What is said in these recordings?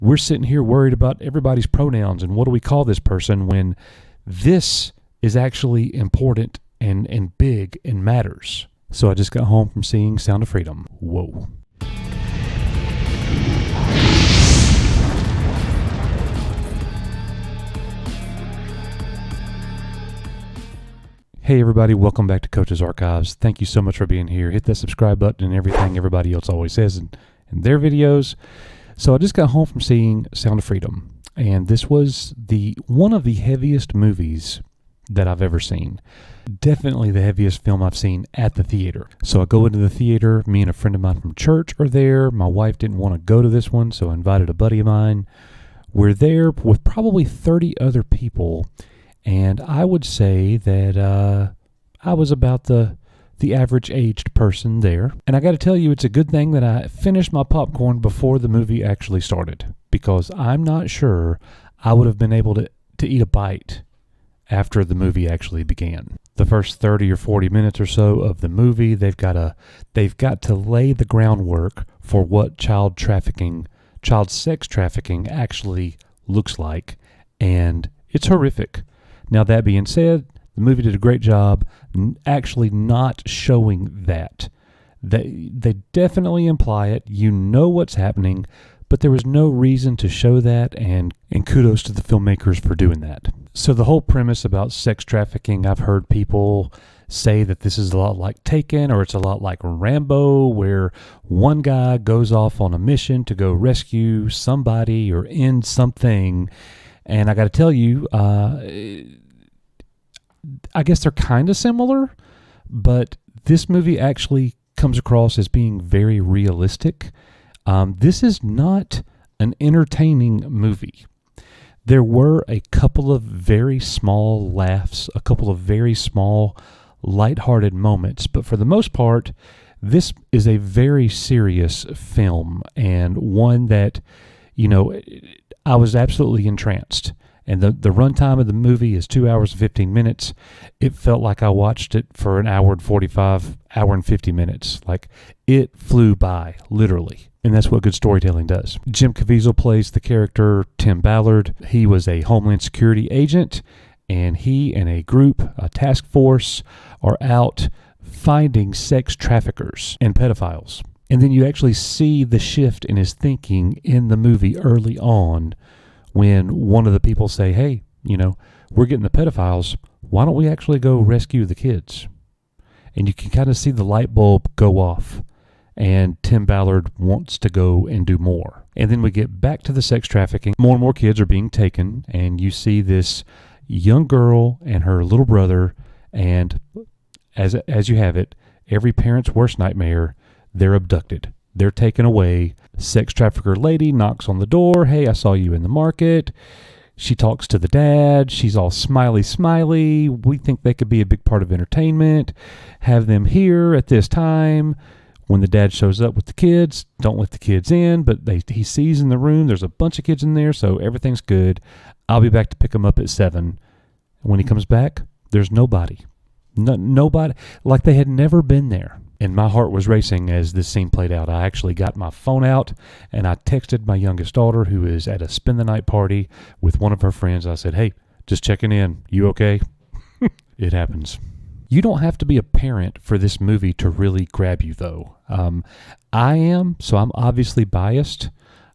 we're sitting here worried about everybody's pronouns and what do we call this person when this is actually important and big and matters. So I just got home from seeing Sound of Freedom. Whoa. Hey everybody, welcome back to Coach's Archives. Thank you so much for being here. Hit that subscribe button and everything everybody else always says in their videos. So I just got home from seeing Sound of Freedom, and this was one of the heaviest movies that I've ever seen. Definitely the heaviest film I've seen at the theater. So I go into the theater, me and a friend of mine from church are there. My wife didn't want to go to this one, so I invited a buddy of mine. We're there with probably 30 other people, and I would say that I was about the average aged person there. And I got to tell you, it's a good thing that I finished my popcorn before the movie actually started, because I'm not sure I would have been able to eat a bite after the movie actually began. The first 30 or 40 minutes or so of the movie, they've got to lay the groundwork for what child sex trafficking actually looks like, and it's horrific. Now, that being said, the movie did a great job actually not showing that. They definitely imply it. You know what's happening, but there was no reason to show that, and kudos to the filmmakers for doing that. So the whole premise about sex trafficking, I've heard people say that this is a lot like Taken, or it's a lot like Rambo, where one guy goes off on a mission to go rescue somebody or end something. And I got to tell you, I guess they're kind of similar, but this movie actually comes across as being very realistic. This is not an entertaining movie. There were a couple of very small laughs, a couple of very small lighthearted moments, but for the most part, this is a very serious film, and one that, I was absolutely entranced. And the runtime of the movie is 2 hours and 15 minutes. It felt like I watched it for an hour and 45, hour and 50 minutes. Like, it flew by, literally. And that's what good storytelling does. Jim Caviezel plays the character Tim Ballard. He was a Homeland Security agent, and he and a group, a task force, are out finding sex traffickers and pedophiles. And then you actually see the shift in his thinking in the movie early on, when one of the people say, hey, we're getting the pedophiles. Why don't we actually go rescue the kids? And you can kind of see the light bulb go off. And Tim Ballard wants to go and do more. And then we get back to the sex trafficking. More and more kids are being taken. And you see this young girl and her little brother. And as you have it, every parent's worst nightmare, they're abducted. They're taken away. Sex trafficker lady knocks on the door. Hey, I saw you in the market. She talks to the dad. She's all smiley. We think they could be a big part of entertainment. Have them here at this time. When the dad shows up with the kids, don't let the kids in, but he sees in the room there's a bunch of kids in there, so everything's good. I'll be back to pick them up at 7. When he comes back, there's nobody. Nobody. Like they had never been there. And my heart was racing as this scene played out. I actually got my phone out and I texted my youngest daughter, who is at a spend the night party with one of her friends. I said, hey, just checking in. You okay? It happens. You don't have to be a parent for this movie to really grab you, though. I am, so I'm obviously biased.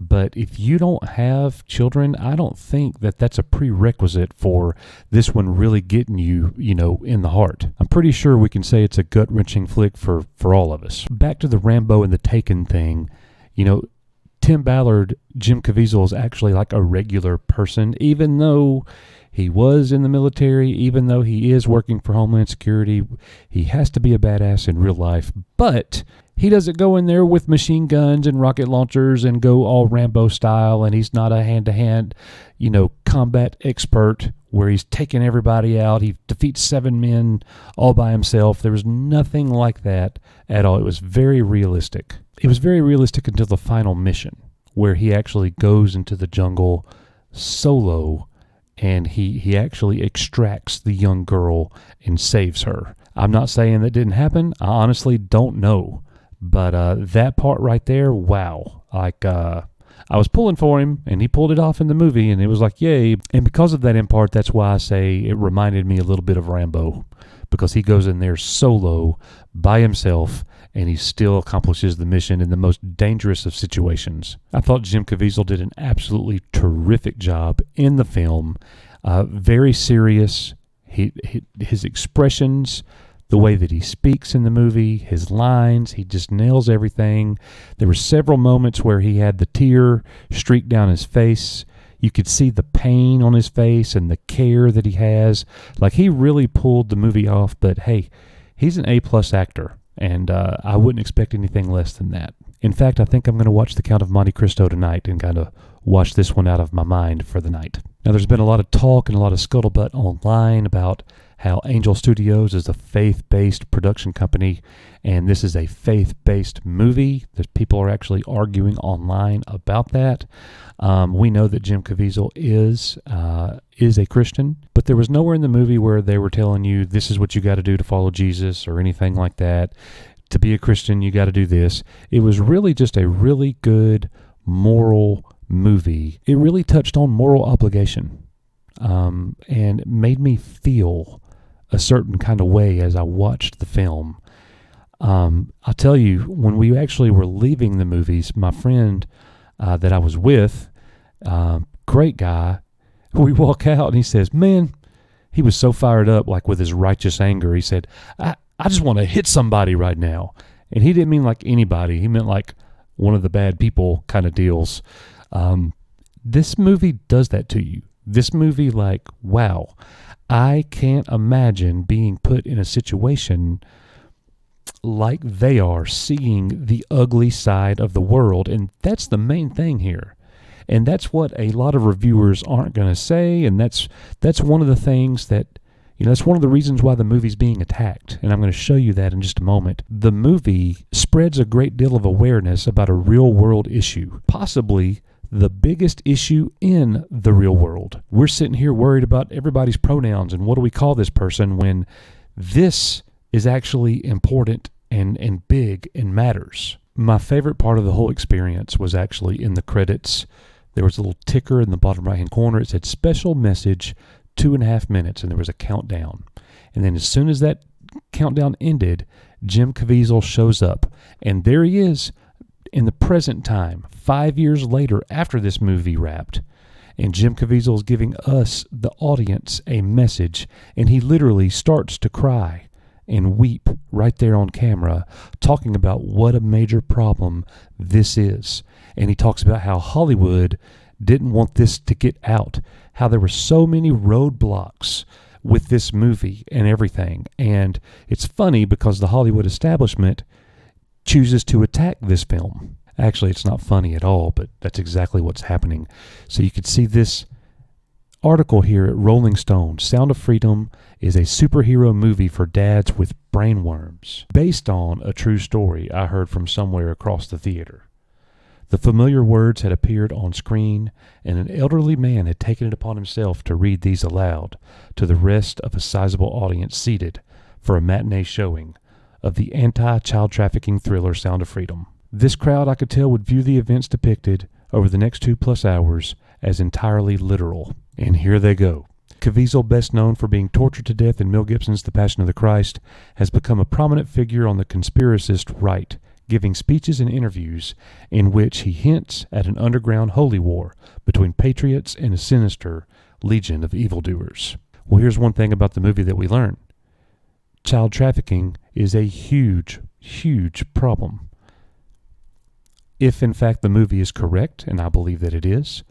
But if you don't have children, I don't think that that's a prerequisite for this one really getting you, in the heart. I'm pretty sure we can say it's a gut-wrenching flick for all of us. Back to the Rambo and the Taken thing, Tim Ballard, Jim Caviezel, is actually like a regular person, even though he was in the military, even though he is working for Homeland Security. He has to be a badass in real life, but he doesn't go in there with machine guns and rocket launchers and go all Rambo style, and he's not a hand-to-hand, combat expert where he's taking everybody out. He defeats 7 men all by himself. There was nothing like that at all. It was very realistic. It was very realistic until the final mission, where he actually goes into the jungle solo, and he actually extracts the young girl and saves her. I'm not saying that didn't happen. I honestly don't know. But that part right there, wow. I was pulling for him, and he pulled it off in the movie, and it was like, yay. And because of that, in part, that's why I say it reminded me a little bit of Rambo, because he goes in there solo by himself, and he still accomplishes the mission in the most dangerous of situations. I thought Jim Caviezel did an absolutely terrific job in the film. Very serious. His expressions, the way that he speaks in the movie, his lines, he just nails everything. There were several moments where he had the tear streak down his face. You could see the pain on his face and the care that he has. Like, he really pulled the movie off, but hey, he's an A-plus actor, and I wouldn't expect anything less than that. In fact, I think I'm going to watch The Count of Monte Cristo tonight and kind of wash this one out of my mind for the night. Now, there's been a lot of talk and a lot of scuttlebutt online about how Angel Studios is a faith-based production company, and this is a faith-based movie. That people are actually arguing online about that. We know that Jim Caviezel is a Christian, but there was nowhere in the movie where they were telling you this is what you got to do to follow Jesus or anything like that. To be a Christian, you got to do this. It was really just a really good moral movie. It really touched on moral obligation, and made me feel a certain kind of way as I watched the film. I'll tell you, when we actually were leaving the movies, my friend that I was with, great guy, we walk out and he says, man, he was so fired up, like with his righteous anger. He said, I just want to hit somebody right now. And he didn't mean like anybody. He meant like one of the bad people kind of deals. This movie does that to you. This movie, like, wow, I can't imagine being put in a situation like they are, seeing the ugly side of the world. And that's the main thing here. And that's what a lot of reviewers aren't going to say. And that's one of the things that, that's one of the reasons why the movie's being attacked. And I'm going to show you that in just a moment. The movie spreads a great deal of awareness about a real world issue, possibly the biggest issue in the real world. We're sitting here worried about everybody's pronouns and what do we call this person, when this is actually important and big and matters. My favorite part of the whole experience was actually in the credits. There was a little ticker in the bottom right-hand corner. It said special message, 2.5 minutes, and there was a countdown. And then as soon as that countdown ended, Jim Caviezel shows up, and there he is in the present time, 5 years later after this movie wrapped. And Jim Caviezel is giving us, the audience, a message, and he literally starts to cry and weep right there on camera, talking about what a major problem this is. And he talks about how Hollywood didn't want this to get out, how there were so many roadblocks with this movie and everything. And it's funny because the Hollywood establishment chooses to attack this film. Actually, it's not funny at all, but that's exactly what's happening. So you could see this article here at Rolling Stone. Sound of Freedom is a superhero movie for dads with brainworms, based on a true story I heard from somewhere across the theater. The familiar words had appeared on screen, and an elderly man had taken it upon himself to read these aloud to the rest of a sizable audience seated for a matinee showing of the anti-child trafficking thriller Sound of Freedom. This crowd, I could tell, would view the events depicted over the next 2+ hours as entirely literal. And here they go. Caviezel, best known for being tortured to death in Mel Gibson's The Passion of the Christ, has become a prominent figure on the conspiracist right, giving speeches and interviews in which he hints at an underground holy war between patriots and a sinister legion of evildoers. Well, here's one thing about the movie that we learn. Child trafficking is a huge, huge problem. If, in fact, the movie is correct, and I believe that it is,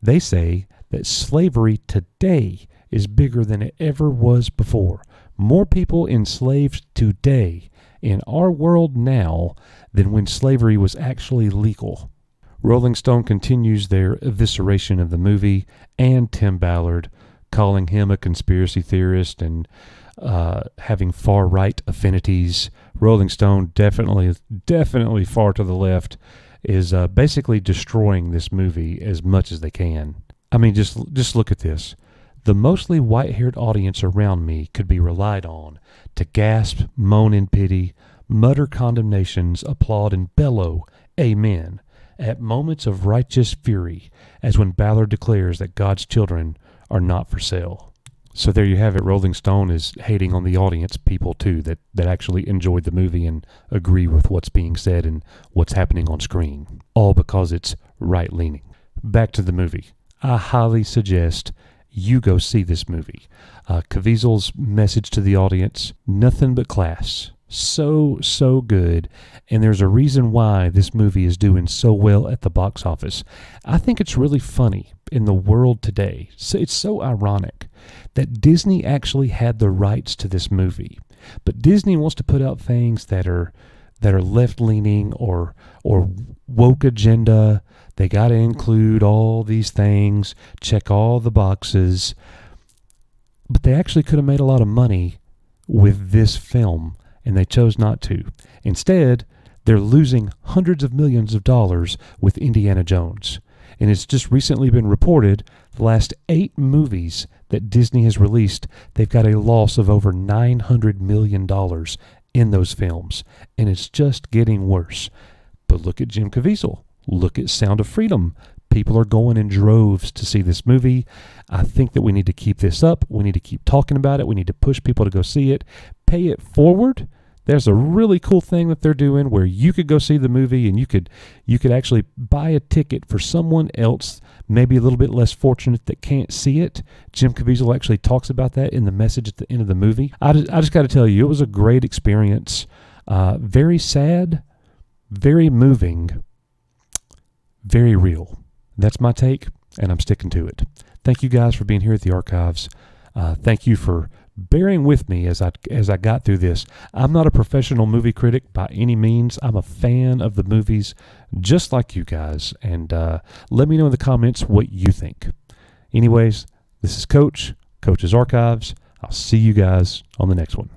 they say that slavery today is bigger than it ever was before. More people enslaved today in our world now than when slavery was actually legal. Rolling Stone continues their evisceration of the movie and Tim Ballard, calling him a conspiracy theorist and having far-right affinities. Rolling Stone, definitely far to the left, is basically destroying this movie as much as they can. I mean, just look at this. The mostly white-haired audience around me could be relied on to gasp, moan in pity, mutter condemnations, applaud, and bellow, "Amen." at moments of righteous fury, as when Ballard declares that God's children are not for sale. So there you have it. Rolling Stone is hating on the audience, people too, that actually enjoyed the movie and agree with what's being said and what's happening on screen. All because it's right-leaning. Back to the movie. I highly suggest you go see this movie. Caviezel's message to the audience, nothing but class. So good. And there's a reason why this movie is doing so well at the box office. I think it's really funny in the world today. So it's so ironic that Disney actually had the rights to this movie. But Disney wants to put out things that are left-leaning or woke agenda. They got to include all these things, check all the boxes. But they actually could have made a lot of money with this film, and they chose not to. Instead, they're losing hundreds of millions of dollars with Indiana Jones. And it's just recently been reported the last 8 movies that Disney has released, they've got a loss of over $900 million in those films. And it's just getting worse. But look at Jim Caviezel. Look at Sound of Freedom. People are going in droves to see this movie. I think that we need to keep this up. We need to keep talking about it. We need to push people to go see it. Pay it forward. There's a really cool thing that they're doing where you could go see the movie and you could actually buy a ticket for someone else, maybe a little bit less fortunate, that can't see it. Jim Caviezel actually talks about that in the message at the end of the movie. I just got to tell you, it was a great experience. Very sad, very moving, very real. That's my take, and I'm sticking to it. Thank you guys for being here at the Archives. Thank you for bearing with me as I got through this. I'm not a professional movie critic by any means. I'm a fan of the movies just like you guys. And let me know in the comments what you think. Anyways, this is Coach's Archives. I'll see you guys on the next one.